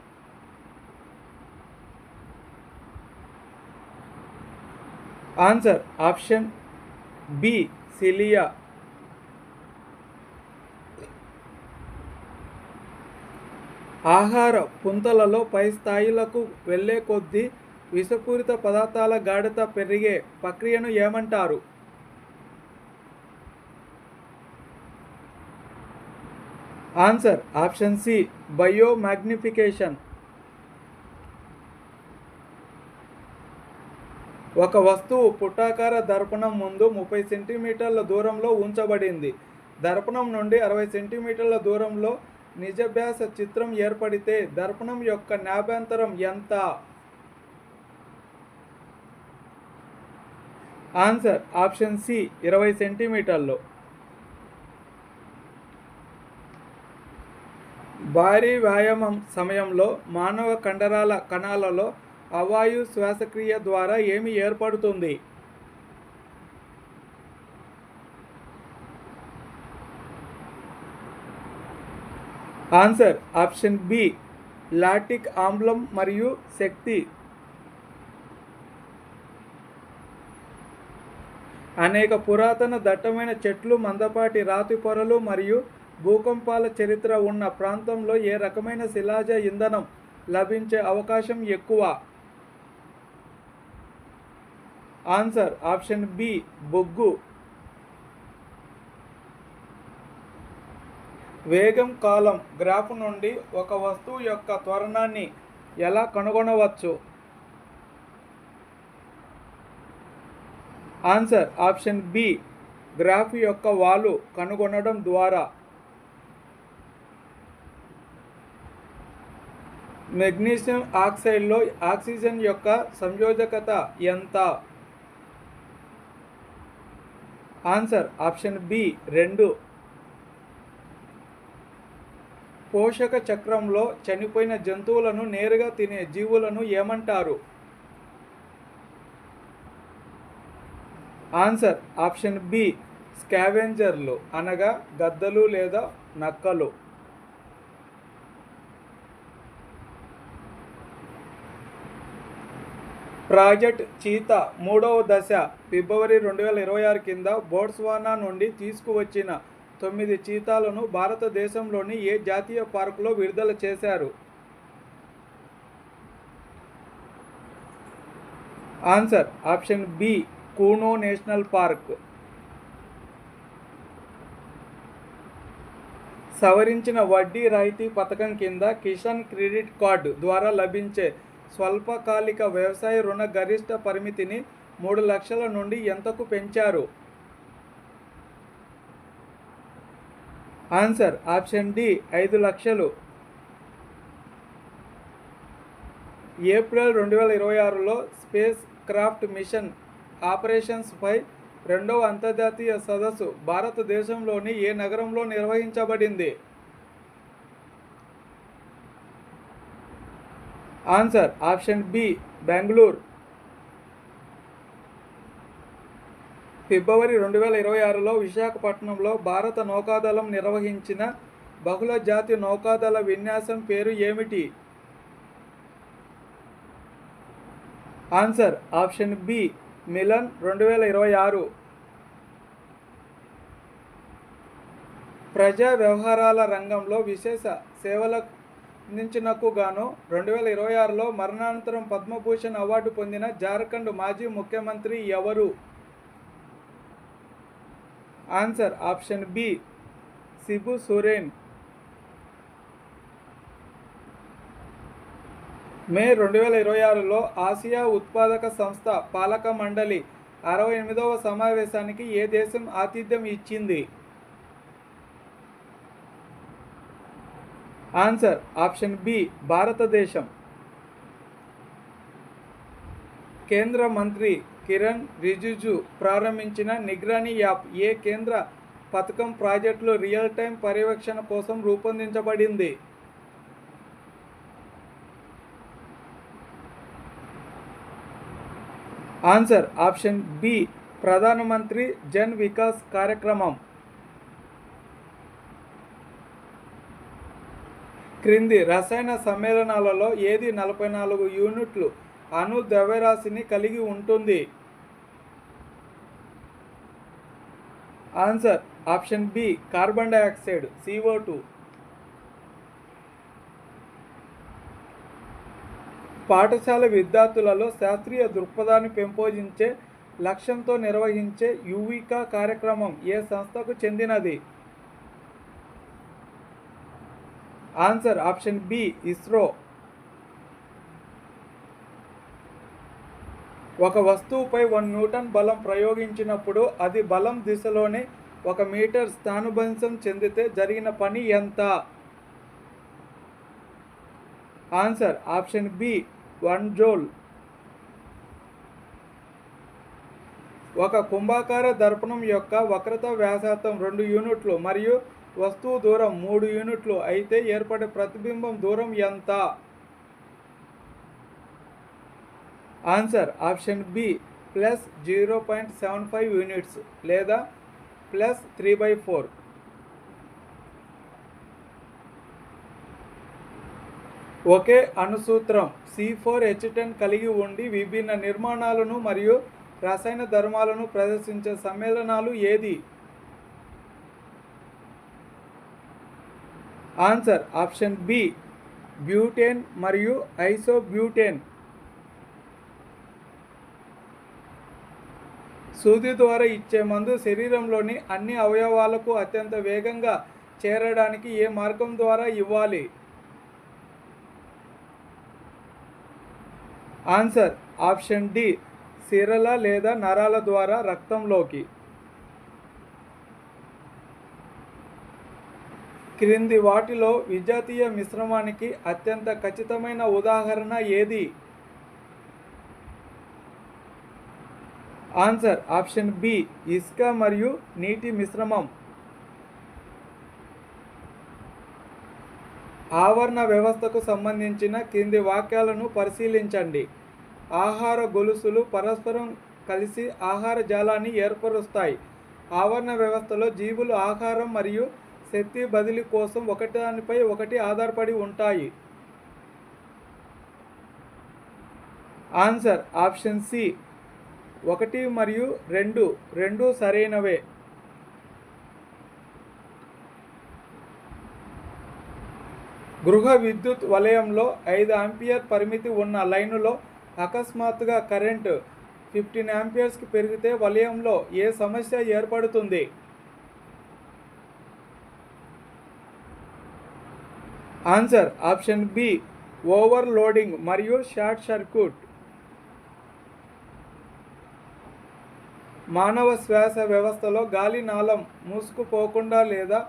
Answer option B cilia. ఆహార పుంతలలో పై స్థాయిలకు వెళ్ళే కొద్దీ విషపూరిత పదార్థాల గాఢత పెరిగే ప్రక్రియను ఏమంటారు? Answer option C biomagnification. ఒక వస్తువు పుటాకార దర్పణం ముందు 30 సెంటీమీటర్ల దూరంలో ఉంచబడింది. దర్పణం నుండి 60 సెంటీమీటర్ల దూరంలో నిజభ్యాస చిత్రం ఏర్పడితే దర్పణం యొక్క నాభ్యంతరం ఎంత? ఆన్సర్ ఆప్షన్ సి 20 సెంటీమీటర్లు. భారీ వ్యాయామం సమయంలో మానవ కండరాల కణాలలో అవాయు శ్వాసక్రియ ద్వారా ఏమి ఏర్పడుతుంది? ఆన్సర్ ఆప్షన్ బి లాక్టిక్ ఆమ్లం మరియు శక్తి. అనేక పురాతన దట్టమైన చెట్లు, మందపాటి రాతి పొరలు మరియు భూకంపాల చరిత్ర ఉన్న ప్రాంతంలో ఏ రకమైన శిలాజ ఇంధనం లభించే అవకాశం ఎక్కువ? ఆన్సర్ ఆప్షన్ బి బొగ్గు. వేగం కాలం గ్రాఫ్ నుండి ఒక వస్తువు యొక్క త్వరణాన్ని ఎలా కనుగొనవచ్చు? ఆన్సర్ ఆప్షన్ బి గ్రాఫ్ యొక్క వాలు కనుగొనడం ద్వారా. మెగ్నీషియం ఆక్సైడ్లో ఆక్సిజన్ యొక్క సంయోజకత ఎంత? Answer option B 2. పోషక చక్రంలో చనిపోయిన జంతువులను నేరుగా తినే జీవులను ఏమంటారు? ఆన్సర్ ఆప్షన్ బి స్కావెంజర్లు అనగా గద్దలు లేదా నక్కలు. ప్రాజెక్ట్ చీతా 3వ దశ ఫిబ్రవరి 2026 కింద బోట్స్వానా నుండి తీసుకువచ్చిన 9 చీతాలను భారతదేశంలోని ఏ జాతీయ పార్కులో విడుదల చేశారు? Answer option B Kuno national park. సవరించిన వడ్డీ రాయితీ పథకం కింద కిసాన్ క్రెడిట్ కార్డు ద్వారా లభించే స్వల్పకాలిక వ్యవసాయ రుణ గరిష్ట పరిమితిని 3 లక్షల నుండి ఎంతకు పెంచారు? ఆన్సర్ ఆప్షన్ డి 5 లక్షలు. ఏప్రిల్ 2026లో స్పేస్ క్రాఫ్ట్ మిషన్ ఆపరేషన్స్ పై 2వ అంతర్జాతీయ సదస్సు భారతదేశంలోని ఏ నగరంలో నిర్వహించబడింది? Answer option B Bengaluru. ఫిబ్రవరి 2026లో విశాఖపట్నంలో భారత నౌకాదళం నిర్వహించిన బహుళ జాతి నౌకాదళ విన్యాసం పేరు ఏమిటి? Answer option B Milan 2026. ప్రజా వ్యవహారాల రంగంలో విశేష సేవల అందించినకు గాను 2026లో మరణానంతరం పద్మభూషణ్ అవార్డు పొందిన జార్ఖండ్ మాజీ ముఖ్యమంత్రి ఎవరు? Answer option B Shibu Soren. May 2026లో ఆసియా ఉత్పాదక సంస్థ పాలక మండలి 68వ సమావేశానికి ఏ దేశం ఆతిథ్యం ఇచ్చింది? ఆన్సర్ ఆప్షన్ బి భారతదేశం. కేంద్ర మంత్రి కిరణ్ రిజిజు ప్రారంభించిన నిగరానీ యాప్ ఏ కేంద్ర పథకం ప్రాజెక్టులు రియల్ టైం పర్యవేక్షణ కోసం రూపొందించబడింది? ఆన్సర్ ఆప్షన్ బి ప్రధానమంత్రి జన్ వికాస్ కార్యక్రమం. క్రింది రసాయన సమ్మేళనాలలో ఏది 44 యూనిట్లు అణు ద్రవ్యరాశిని కలిగి ఉంటుంది? Answer option B carbon dioxide CO2. పాఠశాల విద్యార్థులలో శాస్త్రీయ దృక్పథాన్ని పెంపొందించే లక్ష్యంతో నిర్వహించే యువికా కార్యక్రమం ఏ సంస్థకు చెందినది? Answer option B ISRO. ఒక వస్తువుపై 1 న్యూటన్ బలం ప్రయోగించినప్పుడు అది బలం దిశలోనే 1 మీటర్ స్థానభ్రంశం చెందితే జరిగిన పని ఎంత? Answer option B 1 joule. ఒక కుంభాకార దర్పణం యొక్క వక్రత వ్యాసార్థం 2 యూనిట్లు మరియు వస్తువు దూరం 3 యూనిట్లు అయితే ఏర్పడే ప్రతిబింబం దూరం ఎంత? Answer option B plus 0.75 units లేదా ప్లస్ 3/4. ఒకే అణుసూత్రం C4H10 కలిగి ఉండి విభిన్న నిర్మాణాలను మరియు రసాయన ధర్మాలను ప్రదర్శించే సమ్మేళనాలు ఏది? ఆన్సర్ ఆప్షన్ బి బ్యూటేన్ మరియు ఐసోబ్యూటేన్. సూది ద్వారా ఇచ్చే మందు శరీరంలోని అన్ని అవయవాలకు అత్యంత వేగంగా చేరడానికి ఏ మార్గం ద్వారా ఇవ్వాలి? ఆన్సర్ ఆప్షన్ డి సిరల లేదా నరాల ద్వారా రక్తంలోకి. క్రింది వాటిలో విజాతీయ మిశ్రమానికి అత్యంత ఖచ్చితమైన ఉదాహరణ ఏది? ఆన్సర్ ఆప్షన్ బి ఇసుక మరియు నీటి మిశ్రమం. ఆవరణ వ్యవస్థకు సంబంధించిన కింది వాక్యాలను పరిశీలించండి. ఆహార గొలుసులు పరస్పరం కలిసి ఆహార జాలాన్ని ఏర్పరుస్తాయి. ఆవరణ వ్యవస్థలో జీవులు ఆహారం మరియు శక్తి బదిలీ కోసం ఒకదానిపై ఒకటి ఆధారపడి ఉంటాయి. ఆన్సర్ ఆప్షన్ సి 1 మరియు 2 రెండూ సరైనవే. గృహ విద్యుత్ వలయంలో 5 ఆంపియర్ పరిమితి ఉన్న లైనులో అకస్మాత్తుగా కరెంటు 15 ఆంపియర్స్కి పెరిగితే వలయంలో ఏ సమస్య ఏర్పడుతుంది? ఆన్సర్ ఆప్షన్ బి ఓవర్లోడింగ్ మరియు షార్ట్ సర్క్యూట్. మానవ శ్వాస వ్యవస్థలో గాలి నాళం మూసుకుపోకుండా లేదా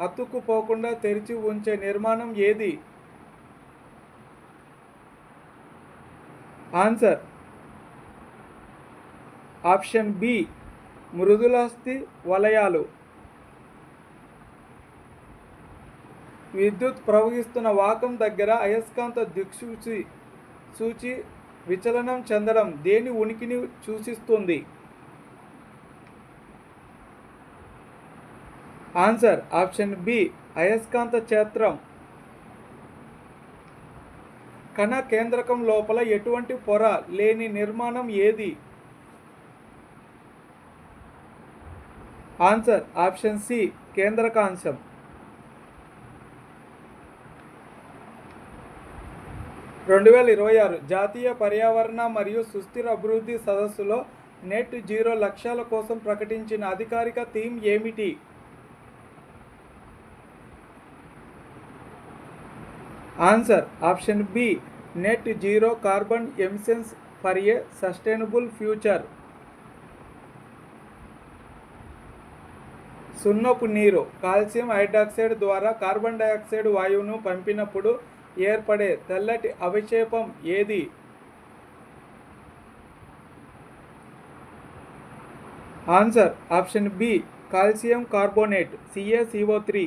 అతుక్కుపోకుండా తెరిచి ఉంచే నిర్మాణం ఏది? ఆన్సర్ ఆప్షన్ బి మృదులాస్థి వలయాలు. విద్యుత్ ప్రవహిస్తున్న వాకం దగ్గర అయస్కాంత దిక్సూచి విచలనం చెందడం దేని ఉనికిని సూచిస్తుంది? ఆన్సర్ ఆప్షన్ బి అయస్కాంత క్షేత్రం. కణ కేంద్రకం లోపల ఎటువంటి పొర లేని నిర్మాణం ఏది? Answer option C కేంద్రకాంశం. 2026 జాతీయ పర్యావరణ మరియు సుస్థిర అభివృద్ధి సదస్సులో నెట్ జీరో లక్ష్యాల కోసం ప్రకటించిన అధికారిక థీమ్ ఏమిటి? Answer option B net zero carbon emissions for a sustainable future. సున్నపు నీరు కాల్షియం హైడ్రాక్సైడ్ ద్వారా కార్బన్ డయాక్సైడ్ వాయువును పంపినప్పుడు ఏర్పడే తెల్లటి అవక్షేపం ఏది? Answer option B calcium carbonate CaCO3.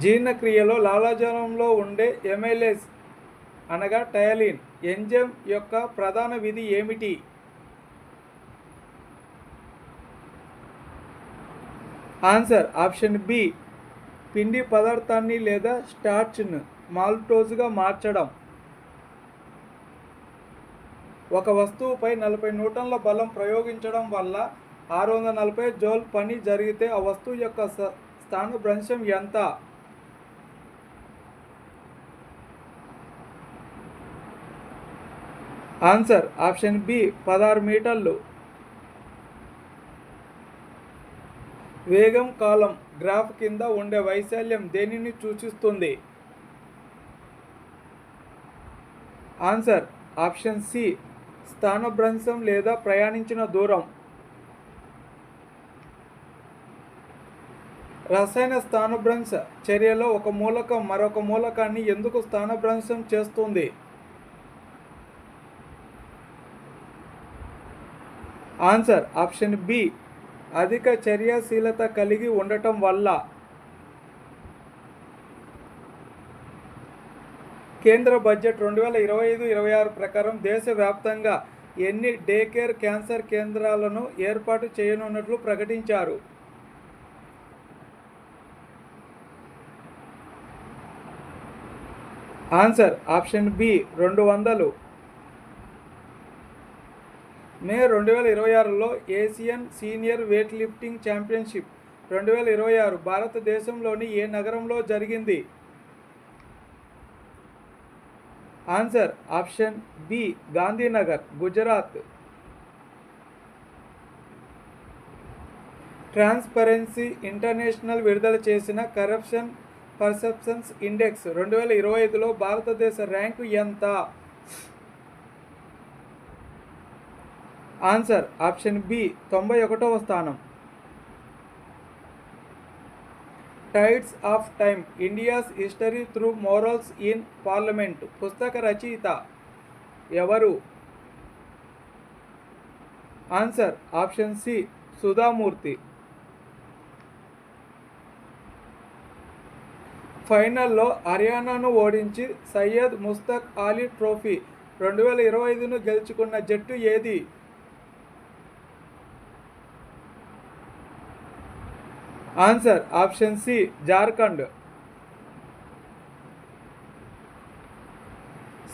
జీర్ణక్రియలో లాలాజలంలో ఉండే ఎమైలేస్ అనగా టయలిన్ ఎంజైమ్ యొక్క ప్రధాన విధి ఏమిటి? ఆన్సర్ ఆప్షన్ బి పిండి పదార్థాన్ని లేదా స్టార్చ్ను మాల్టోజ్గా మార్చడం. ఒక వస్తువుపై 40 న్యూటన్ల బలం ప్రయోగించడం వల్ల 640 జౌల్ పని జరిగితే ఆ వస్తువు యొక్క స్థానభ్రంశం ఎంత? ఆన్సర్ ఆప్షన్ బి 16 మీటర్లు. వేగం కాలం గ్రాఫ్ కింద ఉండే వైశాల్యం దేనిని సూచిస్తుంది? ఆన్సర్ ఆప్షన్ సి స్థానభ్రంశం లేదా ప్రయాణించిన దూరం. రసాయన స్థానభ్రంశ చర్యలో ఒక మూలకం మరొక మూలకాన్ని ఎందుకు స్థానభ్రంశం చేస్తుంది? ఆన్సర్ ఆప్షన్ బి అధిక చర్యాశీలత కలిగి ఉండటం వల్ల. కేంద్ర బడ్జెట్ 2025-26 ప్రకారం దేశవ్యాప్తంగా ఎన్ని డే కేర్ క్యాన్సర్ కేంద్రాలను ఏర్పాటు చేయనున్నట్లు ప్రకటించారు? Answer option B 200. మే 2026లో Asian senior weightlifting championship 2026 భారతదేశంలోని ఏ నగరంలో జరిగింది? Answer option B Gandhinagar, Gujarat. Transparency international విడుదల చేసిన కరప్షన్ పర్సెప్షన్స్ ఇండెక్స్ 2025లో భారతదేశ ర్యాంకు ఎంత? ఆన్సర్ ఆప్షన్ బి 91వ స్థానం. Tides of time India's history through morals in parliament పుస్తక రచయిత ఎవరు? Answer option C Sudha Murty. ఫైనల్లో హర్యానాను ఓడించి సయ్యద్ ముస్తక్ అలీ ట్రోఫీ 2025ను గెలుచుకున్న జట్టు ఏది? Answer option C Jharkhand.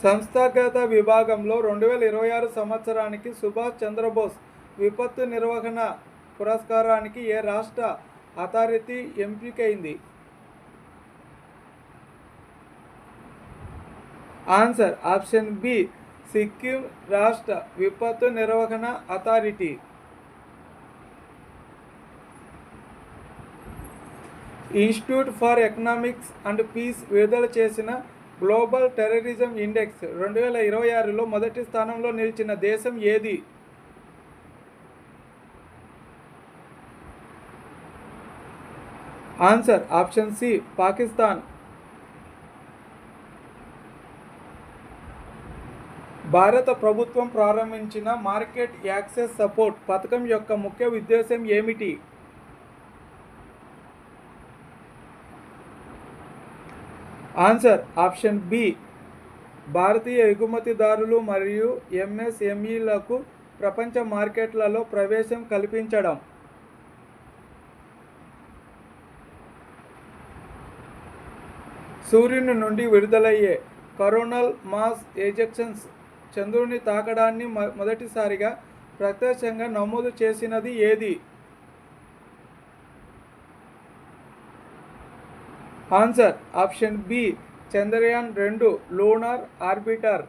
సంస్థాగత విభాగంలో 2026 సంవత్సరానికి సుభాష్ చంద్రబోస్ విపత్తు నిర్వహణ పురస్కారానికి ఏ రాష్ట్ర అథారిటీ ఎంపికైంది? ఆన్సర్ ఆప్షన్ బి సిక్కిం రాష్ట్ర విపత్తు నిర్వహణ authority. Institute for economics and peace విడుదల చేసిన గ్లోబల్ టెర్రరిజం ఇండెక్స్ 2026లో మొదటి స్థానంలో నిలిచిన దేశం ఏది? Answer option C Pakistan. భారత ప్రభుత్వం ప్రారంభించిన మార్కెట్ యాక్సెస్ సపోర్ట్ పథకం యొక్క ముఖ్య ఉద్దేశం ఏమిటి? ఆన్సర్ ఆప్షన్ బి భారతీయ ఎగుమతిదారులు మరియు MSMEలకు ప్రపంచ మార్కెట్లలో ప్రవేశం కల్పించడం. సూర్యుని నుండి విడుదలయ్యే కరోనల్ మాస్ ఎజెక్షన్స్ చంద్రుని తాకడాన్ని మొదటిసారిగా ప్రత్యక్షంగా నమోదు చేసినది ఏది? Answer option B Chandrayaan lunar orbiter.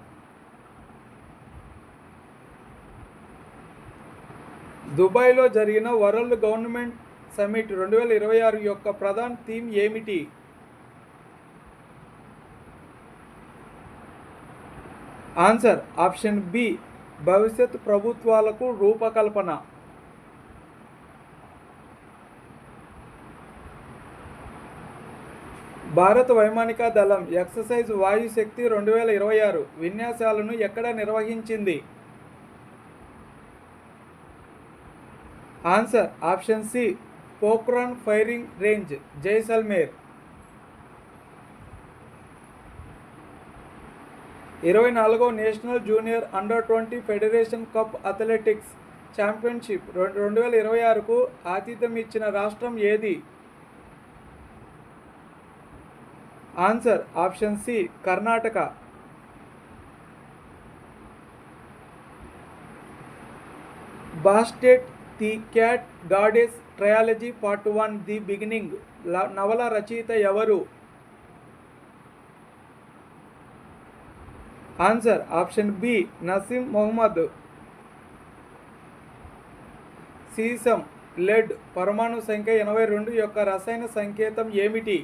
దుబాయ్లో జరిగిన వరల్డ్ గవర్నమెంట్ సమిట్ 2026 యొక్క ప్రధాన థీమ్ ఏమిటి? ఆన్సర్ ఆప్షన్ బి భవిష్యత్ ప్రభుత్వాలకు రూపకల్పన. భారత వైమానిక దళం ఎక్సర్సైజ్ వాయుశక్తి 2026 విన్యాసాలను ఎక్కడ నిర్వహించింది? Answer option C Pokhran firing range, Jaisalmer. 24వ national junior under federation cup athletics championship 2026కు ఆతిథ్యం ఇచ్చిన రాష్ట్రం ఏది? Answer option C Karnataka. Bastet the cat goddess trilogy part 1 the beginning నవల రచయిత ఎవరు? Answer option B Naseem Mohammed. సీసం లెడ్ పరమాణు సంఖ్య 82 యొక్క రసాయన సంకేతం ఏమిటి?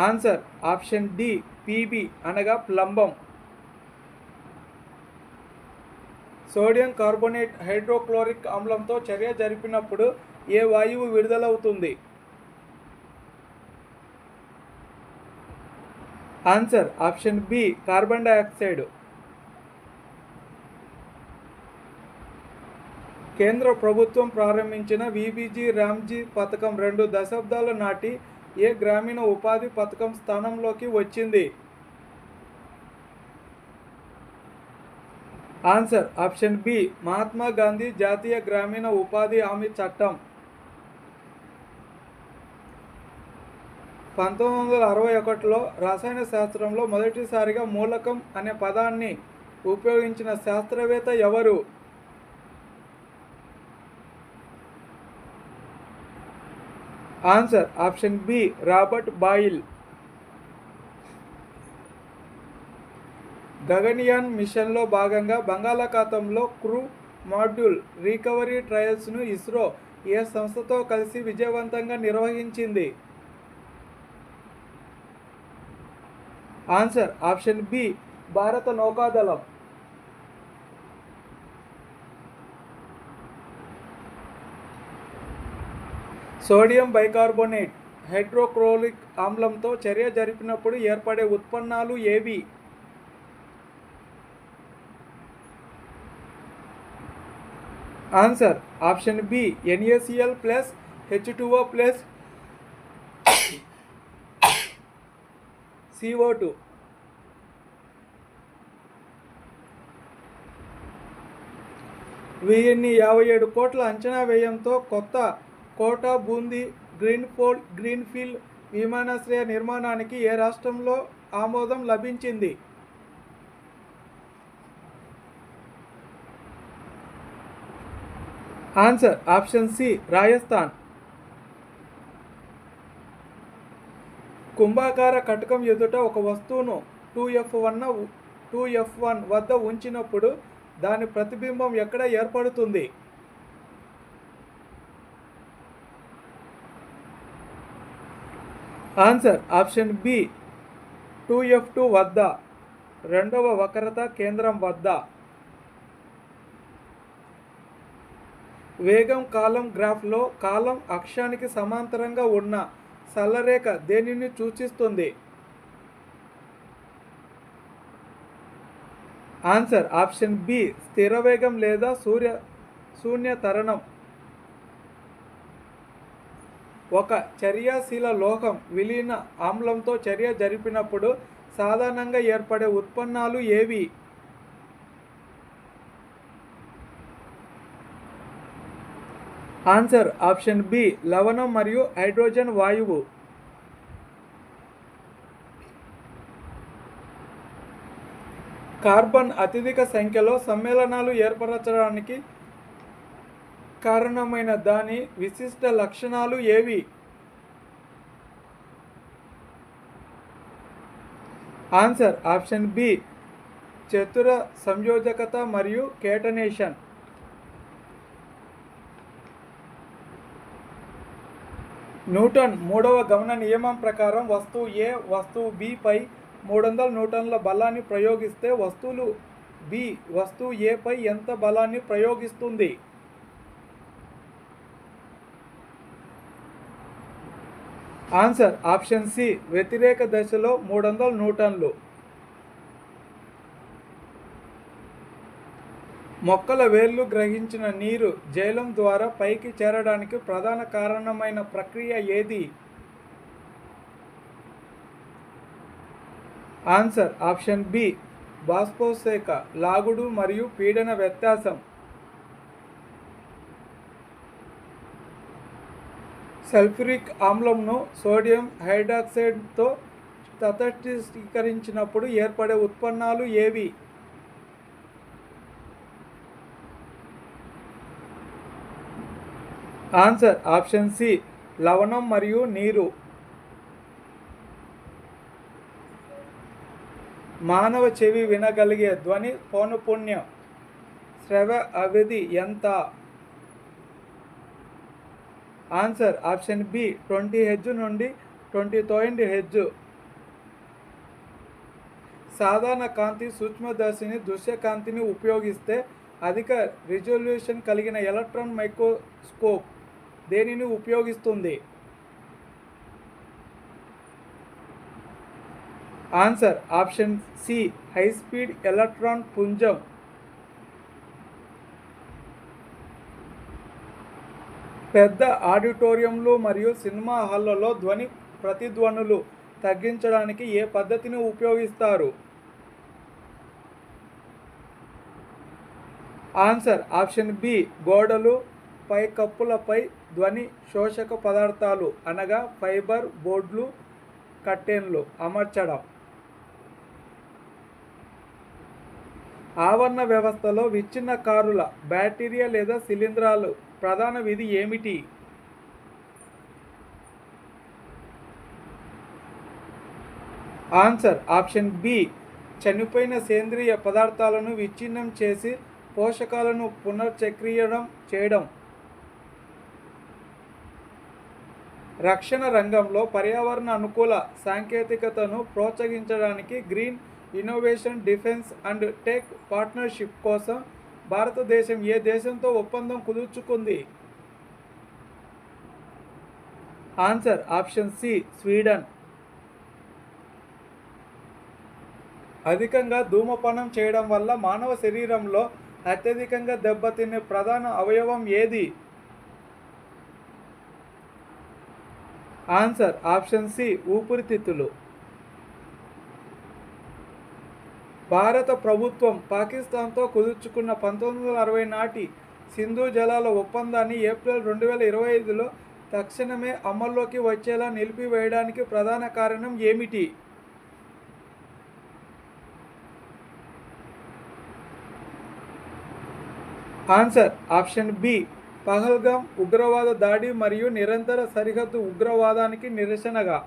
ఆన్సర్ ఆప్షన్ డి పీబీ అనగా ప్లంబం. సోడియం కార్బోనేట్ హైడ్రోక్లోరిక్ ఆమ్లంతో చర్య జరిపినప్పుడు ఏ వాయువు విడుదలవుతుంది? Answer option B carbon dioxide. కేంద్ర ప్రభుత్వం ప్రారంభించిన విబిజి రామ్జీ పథకం 2 దశాబ్దాల నాటి ఏ గ్రామీణ ఉపాధి పథకం స్థానంలోకి వచ్చింది? Answer option B Mahatma Gandhi జాతీయ గ్రామీణ ఉపాధి హామీ చట్టం. 1961లో రసాయన శాస్త్రంలో మొదటిసారిగా మూలకం అనే పదాన్ని ఉపయోగించిన శాస్త్రవేత్త ఎవరు? Answer option B Robert Boyle. Gaganyaan మిషన్లో భాగంగా బంగాళాఖాతంలో క్రూ మాడ్యూల్ రికవరీ ట్రయల్స్ను ఇస్రో ఏ సంస్థతో కలిసి విజయవంతంగా నిర్వహించింది? ఆన్సర్ ఆప్షన్ బి భారత నౌకాదళం. సోడియం బైకార్బోనేట్ హైడ్రోక్లోరిక్ ఆమ్లంతో చర్య జరిపినప్పుడు ఏర్పడే ఉత్పన్నాలు ఏవి? Answer option B NaCl plus H2O plus CO2. వెయ్యిన్ని 57 కోట్ల అంచనా వ్యయంతో కొత్త కోటా బూందీ గ్రీన్ఫీల్డ్ విమానాశ్రయ నిర్మాణానికి ఏ రాష్ట్రంలో ఆమోదం లభించింది? Answer option C Rajasthan. కుంభాకార కటకం ఎదుట ఒక వస్తువును 2F1 వద్ద ఉంచినప్పుడు దాని ప్రతిబింబం ఎక్కడ ఏర్పడుతుంది? ఆన్సర్ ఆప్షన్ బి 2F2 వద్ద, రెండవ వక్రత కేంద్రం వద్ద. వేగం కాలం గ్రాఫ్లో కాలం అక్షానికి సమాంతరంగా ఉన్న సరళరేఖ దేనిని సూచిస్తుంది? ఆన్సర్ ఆప్షన్ బి స్థిర వేగం లేదా శూన్య త్వరణం. ఒక చర్యాశీల లోహం విలీన ఆమ్లంతో చర్య జరిపినప్పుడు సాధారణంగా ఏర్పడే ఉత్పన్నాలు ఏవి? ఆన్సర్ ఆప్షన్ బి లవణం మరియు హైడ్రోజన్ వాయువు. కార్బన్ అత్యధిక సంఖ్యలో సమ్మేళనాలు ఏర్పరచడానికి కారణమైన దాని విశిష్ట లక్షణాలు ఏవి? ఆన్సర్ ఆప్షన్ బి చతుర సంయోజకత మరియు కేటనేషన్. న్యూటన్ మూడవ గమన నియమం ప్రకారం వస్తువు ఏ వస్తువు బి పై 300 న్యూటన్ల బలాన్ని ప్రయోగిస్తే వస్తువు ఏ పై ఎంత బలాన్ని ప్రయోగిస్తుంది? ఆన్సర్ ఆప్షన్ సి వ్యతిరేక దిశలో 300 న్యూటన్లు. మొక్కల వేర్లు గ్రహించిన నీరు జైలం ద్వారా పైకి చేరడానికి ప్రధాన కారణమైన ప్రక్రియ ఏది? ఆన్సర్ ఆప్షన్ బి బాష్పోత్సేక లాగుడు మరియు పీడన వ్యత్యాసం. సల్ఫ్యూరిక్ ఆమ్లంను సోడియం హైడ్రాక్సైడ్తో తటస్థీకరించినప్పుడు ఏర్పడే ఉత్పన్నాలు ఏవి? ఆన్సర్ ఆప్షన్ సి లవణం మరియు నీరు. మానవ చెవి వినగలిగే ధ్వని పౌనఃపున్యం శ్రవ అవధి ఎంత? ఆన్సర్ ఆప్షన్ బి 20 హెర్ట్జ్ నుండి 20,000 హెర్ట్జ్. సాధారణ కాంతి సూక్ష్మదర్శిని దృశ్యకాంతిని ఉపయోగిస్తే అధిక రిజల్యూషన్ కలిగిన ఎలక్ట్రాన్ మైక్రోస్కోప్ దేనిని ఉపయోగిస్తుంది? Answer option C high speed electron పుంజం. పెద్ద ఆడిటోరియంలు మరియు సినిమా హాళ్లలో ధ్వని ప్రతిధ్వనులు తగ్గించడానికి ఏ పద్ధతిని ఉపయోగిస్తారు? ఆన్సర్ ఆప్షన్ బి గోడలు పైకప్పులపై ధ్వని శోషక పదార్థాలు అనగా ఫైబర్ బోర్డులు కర్టెన్లు అమర్చడం. ఆవరణ వ్యవస్థలో విచ్ఛిన్నకారుల బ్యాక్టీరియా లేదా శిలీంధ్రాలు ప్రధాన విధి ఏమిటి? ఆన్సర్ ఆప్షన్ బి చనిపోయిన సేంద్రియ పదార్థాలను విచ్ఛిన్నం చేసి పోషకాలను పునర్చక్రీయం చేయడం. రక్షణ రంగంలో పర్యావరణ అనుకూల సాంకేతికతను ప్రోత్సహించడానికి green innovation defence and tech partnership కోసం భారతదేశం ఏ దేశంతో ఒప్పందం కుదుర్చుకుంది? Answer option C Sweden. అధికంగా ధూమపానం చేయడం వల్ల మానవ శరీరంలో అత్యధికంగా దెబ్బతినే ప్రధాన అవయవం ఏది? ఆన్సర్ ఆప్షన్ సి ఊపిరితిత్తులు. భారత ప్రభుత్వం పాకిస్తాన్తో కుదుర్చుకున్న 1960 నాటి సింధు జలాల ఒప్పందాన్ని ఏప్రిల్ 2025లో తక్షణమే అమల్లోకి వచ్చేలా నిలిపివేయడానికి ప్రధాన కారణం ఏమిటి? ఆన్సర్ ఆప్షన్ బి పహల్గామ్ ఉగ్రవాద దాడి మరియు నిరంతర సరిహద్దు ఉగ్రవాదానికి నిరసనగా.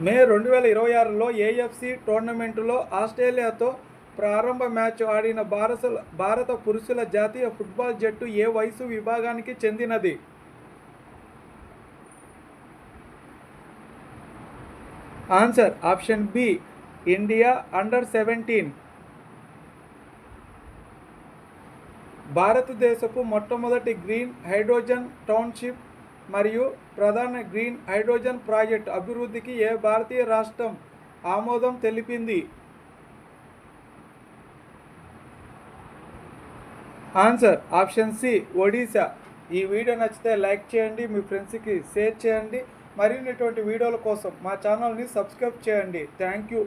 మే 2026లో ఏఎఫ్సి టోర్నమెంటులో ఆస్ట్రేలియాతో ప్రారంభ మ్యాచ్ ఆడిన భారత పురుషుల జాతీయ ఫుట్బాల్ జట్టు ఏ వయసు విభాగానికి చెందినది? ఆన్సర్ ఆప్షన్ బి ఇండియా అండర్-17. భారతదేశపు మొట్టమొదటి గ్రీన్ హైడ్రోజన్ టౌన్షిప్ మరియు ప్రధాన గ్రీన్ హైడ్రోజన్ ప్రాజెక్ట్ అభివృద్ధికి ఏ భారతీయ రాష్ట్రం ఆమోదం తెలిపింది? Answer option C Odisha. ఈ వీడియో నచ్చితే లైక్ చేయండి, మీ ఫ్రెండ్స్కి షేర్ చేయండి. మరిన్ని వీడియోల కోసం మా ఛానల్ని సబ్స్క్రైబ్ చేయండి. Thank you.